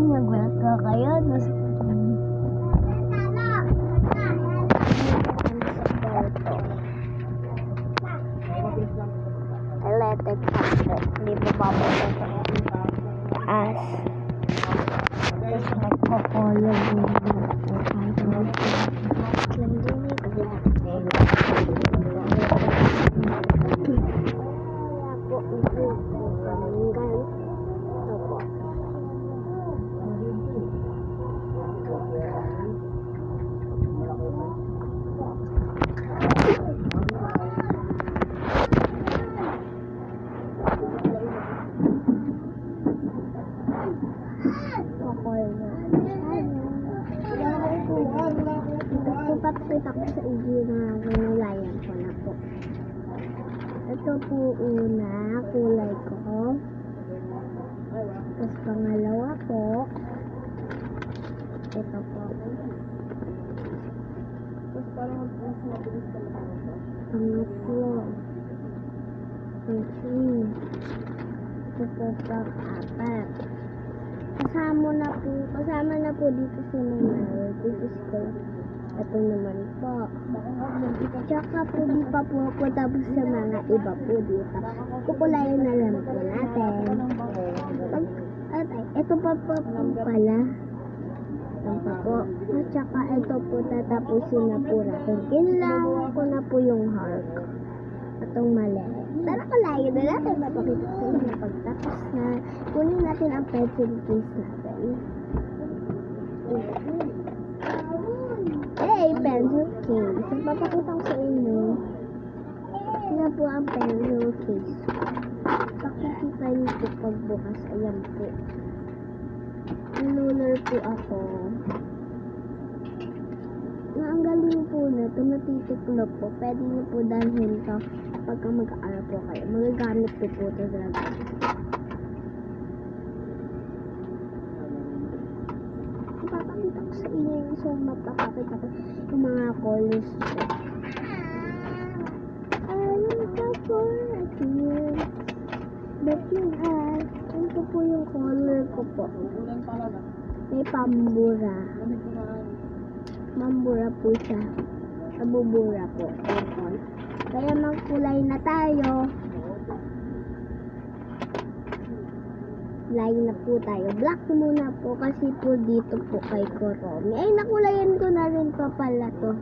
nagulat ka kayo. Electric factor. Hindi mo babalik sa taas. Tapos nagkakolo din papakita ko sa inyo na nulayan ko na po. Ito po una, kulay ko. Tapos pangalawa po, ito po. Tapos parang mabilis talaga ito. Pangatlo. Ito po pang-apat. Kasama na po dito sa mga this ko. Ito naman po. Tsaka po di pa po ako tapos sa mga iba po dito. Kukulayan na lang po natin. Ito pa po pala. Ito pa po. At tsaka ito po tatapusin na po natin. Kailangan ko na po yung heart. Itong mali. Tara kulayan na natin. Mapakita ko na pagtapos na. Kunin natin ang pencil case natin. Pencil case. So, papakita ko sa inyo. Sila po ang pencil case. Pakikita niyo po pagbukas. Ayan po. Lunar po ako. Ang galing po na ito. Natitiklop po. Pwede niyo po dalhin ito pagka mag-aaral po kayo. Magagamit po po ito talaga. Papakita ko sa inyo yung so mapapakita ko yung mga colors ko. But yun ito po yung color ko po. May pambura. Mambura po siya. Nabubura po. Kaya magkulay na tayo. Line na po tayo. Black muna po kasi po dito po kay Kuromi. Ay, nakulayan ko na rin pa pala to.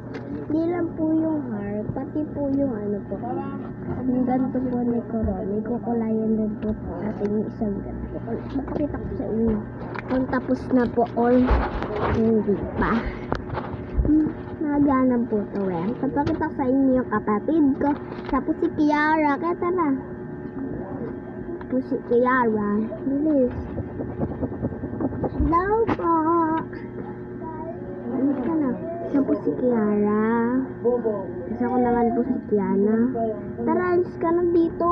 Hindi lang po yung heart, pati po yung ano po. Yung ganito po ni Kuromi. Kukulayan din po natin yung isang ganito. Makakita ko sa inyo. Kung tapos na po or hindi pa. Naganan po to eh. Papakita ko sa inyo yung kapatid ko. Tapos si Kiara. Kaya tara. Si Kiara. Bilis. Hello po. Ano ka na? Siya po si Kiara. Isa ko naman po si Kiana. Tara, alis ka na dito.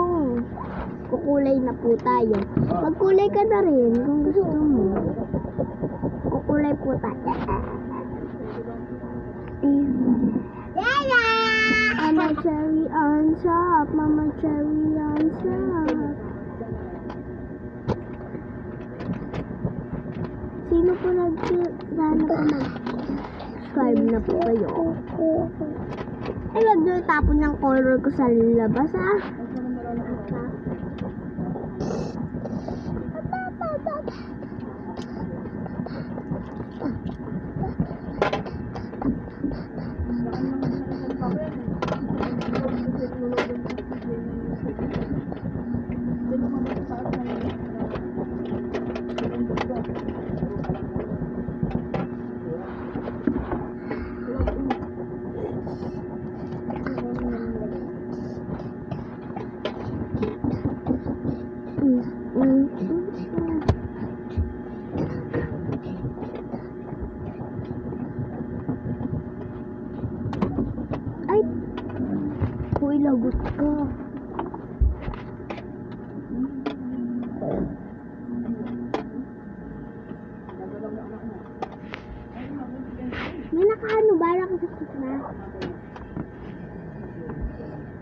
Kukulay na po tayo. Magkulay ka na rin kung gusto mo. Kukulay po tayo. Yaya! Mama cherry on top. Mama cherry on top. Sino po sana po mag-subscribe na po kayo? Ay, wag nyo itapon yung color ko sa labas, Ay! Uy, lagot ka. May nakaano ba? Nakasakit na.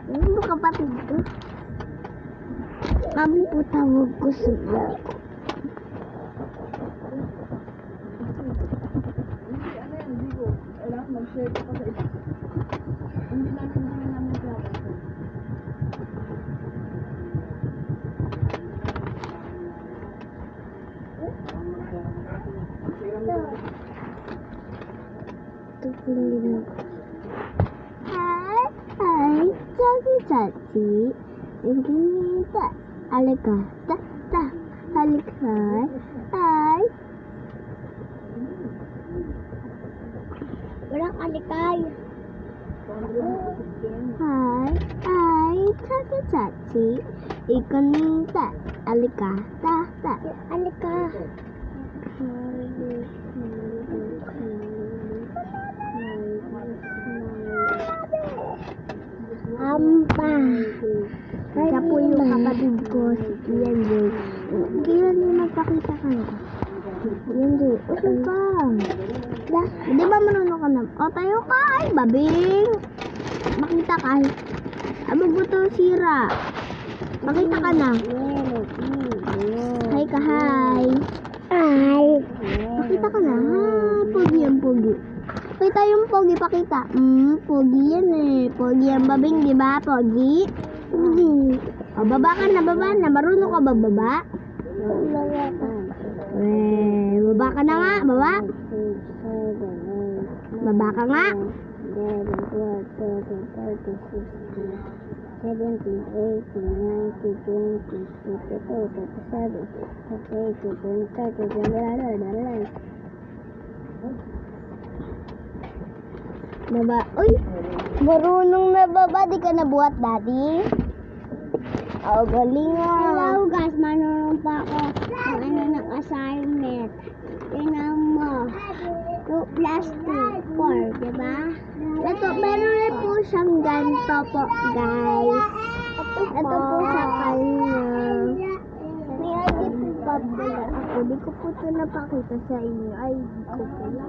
Ano mo kapatid ko? Kami po tawag ko sa vlog. Nag-reserve ako sa iba. Hindi namin grabe. Ito po yung ginagawa. Hi, Chachi. Yung ginita. Alika. Ta. Halika. Hi. Walang alikay. Hi, Chachi. Ikanita. Alika. Ta. Alika. Ampa. Siya po yung kapatid ko, si Kian Jay. Kian Jay, magpakita ka na. Kian Jay, usap ka. Di ba marunong ka na? O, tayo ka. Ay, babing. Makita ka. Abo buto sira. Makita ka na. Hi ka, hi. Hi. Makita ka na. Ha, pogi ang pogi. Pakita yung pogi, pakita. Pogi yan eh. Pogi ang babing, di ba? Pogi. O, baba ka na, baba na. Marunong ka ba baba? Baba ka na nga, baba. Baba ka nga. 17, 18, 19, 20, 22, 27, 28, 29, 30, Baba. Uy! Marunong na baba. Di ka nabuhat, daddy? Oh, galing nga. Hello, guys. Marunong pa ako ng assignment. Tingnan mo. 2 plus 2, 4, diba? Ito, meron rin po siyang ganito po, guys. Ito po sa kanya. May ID po pa pala ako. Di ko po ito napakita sa inyo. Ay, di ko pala.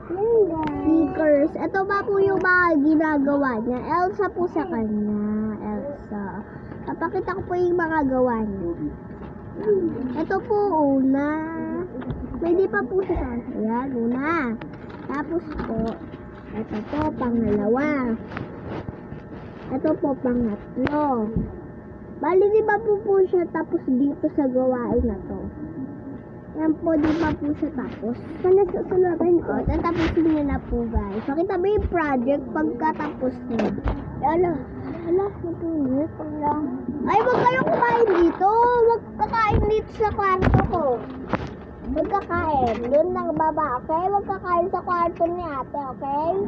Stickers. Ito ba po yung mga ginagawa niya? Elsa po sa kanya. Elsa. Papakita ko po yung mga gawa niya. Ito po, una. Pwede pa po siya. Ayan, una. Tapos po, ito po, pangalawa. Ito po, pangatlo. Bali, di ba po siya tapos dito sa gawain na to? Yan po, di ba po siya tapos? Sana susunodin ko. Tatapusin niyo na po, guys. Pakita ba yung project pagkatapos niyo? Ala, matulog ko lang. Ay, wag kayong kumain dito. Wag kakain dito sa kwarto ko. Wag kakain. Doon lang baba, okay? Wag kakain sa kwarto ni ate, okay?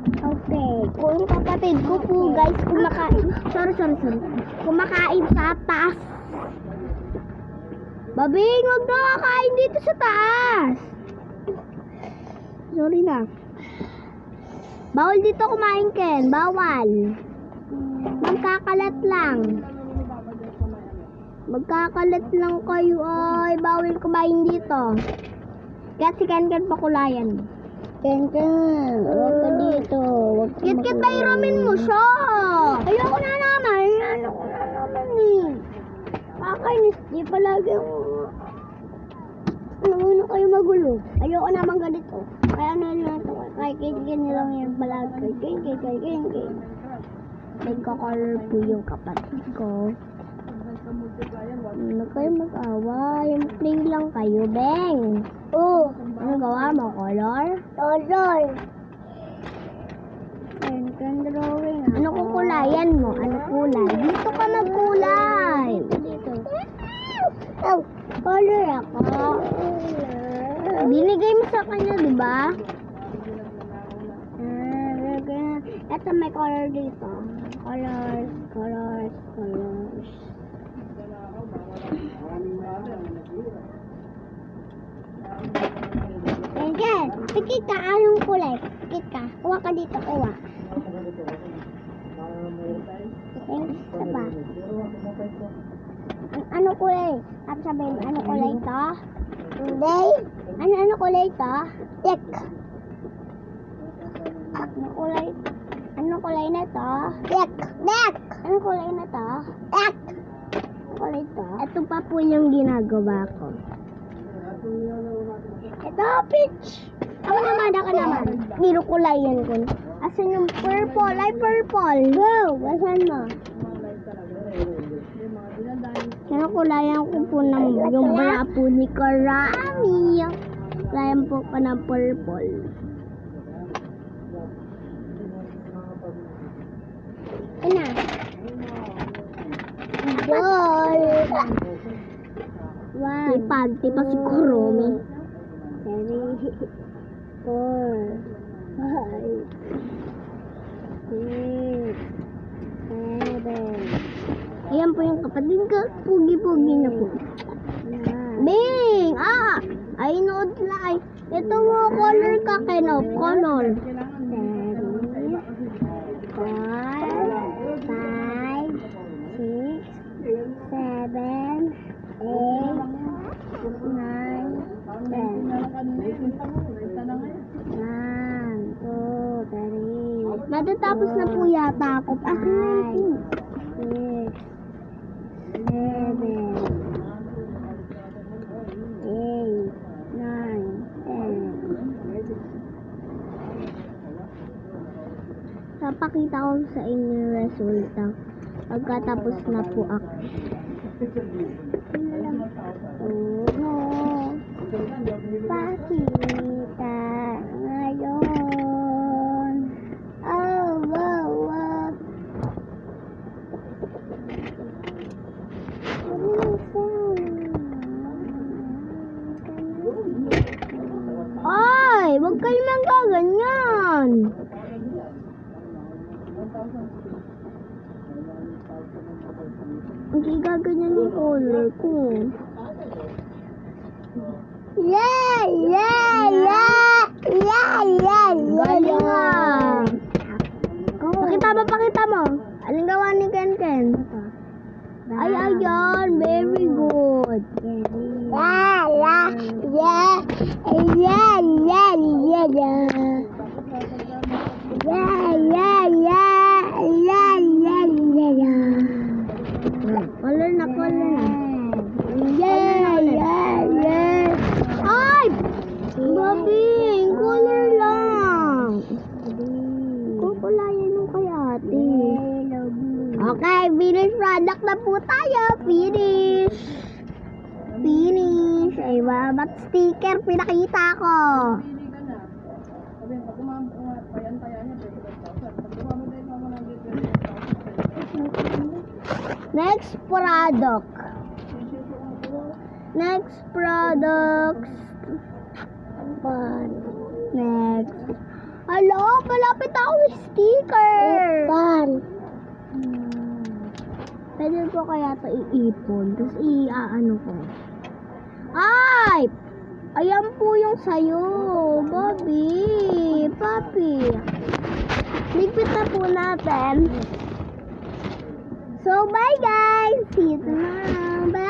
Okay. Kung kapatid ko po, guys, kumakain. Sorry. Kumakain sa taas. Babing, wag na kakain dito sa taas. Sorry na. Bawal dito kumain, Ken. Bawal. Magkakalat lang. Magkakalat lang kayo, ay. Bawal kumain dito. Kaya si Ken pakulayan. Ken, wag ka dito. Kit, bayramin mo siya. Ayoko na naman eh. Kakainis, di palagi ano kayo magulo. Ayoko naman ganito. Kaya ano lang ito. Kaya kin lang yan palagi. Kin. Nagka-color po yung kapatid ko. Ano kayo mag-away? Play lang kayo, Beng. Oo. Ano gawa mo? Color? Color. Ken drawing. Ano kukulayan mo? Ano kulay? Dito ka magkulay. Dito. Oh, color ako. Binigay mo sa kanya, di ba? Ito may color dito. Colors. Ken, pikit ka. Anong kulay? Pikit ka. Kuha ka dito. Kuha. Isa pa. Ano kulay? Tapos sabihin, ano kulay ito? Hindi. Ano kulay ito? Tek. Ano kulay na ito? Tek. Ano kulay na ito? Tek. Ano kulay ito? Ito pa po yung ginagawa ko. Ito, peach. Ako naman. Kinukulayan ko. Asan yung purple? Ay, purple. Go! Asan mo? Kinukulayan ko po ng yung bala po ni Karami. Kulayan po ka ng purple. Ina. Ball. Wow. Ipagti pa si Kuromi. 3, 4, 5, 6, 7. Ayan po yung kapatid ko. Pugi-pugi na po. Bing! Ay, nood na ay. Ito mo, color ka, Kenop. Color. 7, 8, 9, 10. Matatapos na po yata ako. 5, 6, 7, 8, 9, 10. Papakita ko sa inyo yung resulta. Pagkatapos na po ako. Pakita ngayon. Oh, wow, wow. Ay, wag kayo magaganyan. Hindi gaganyan yung color ko. Galing ah. Pakita mo. Anong gawa ni Ken? Ay, ayan. Very good. Color na. Ay! Babing, color lang. Kukulayan mo kay ate. Okay, finish product na po tayo. Finish. Ay, ba't sticker pinakita ko. Next product. Next. Hello, malapit ako with sticker. Pwede ko kaya ito iipon. Tapos iaano ko. Ay! Ayan po yung sayo. Bobby. Papi. Ligpit na po natin. So, bye guys. See you tomorrow. Bye.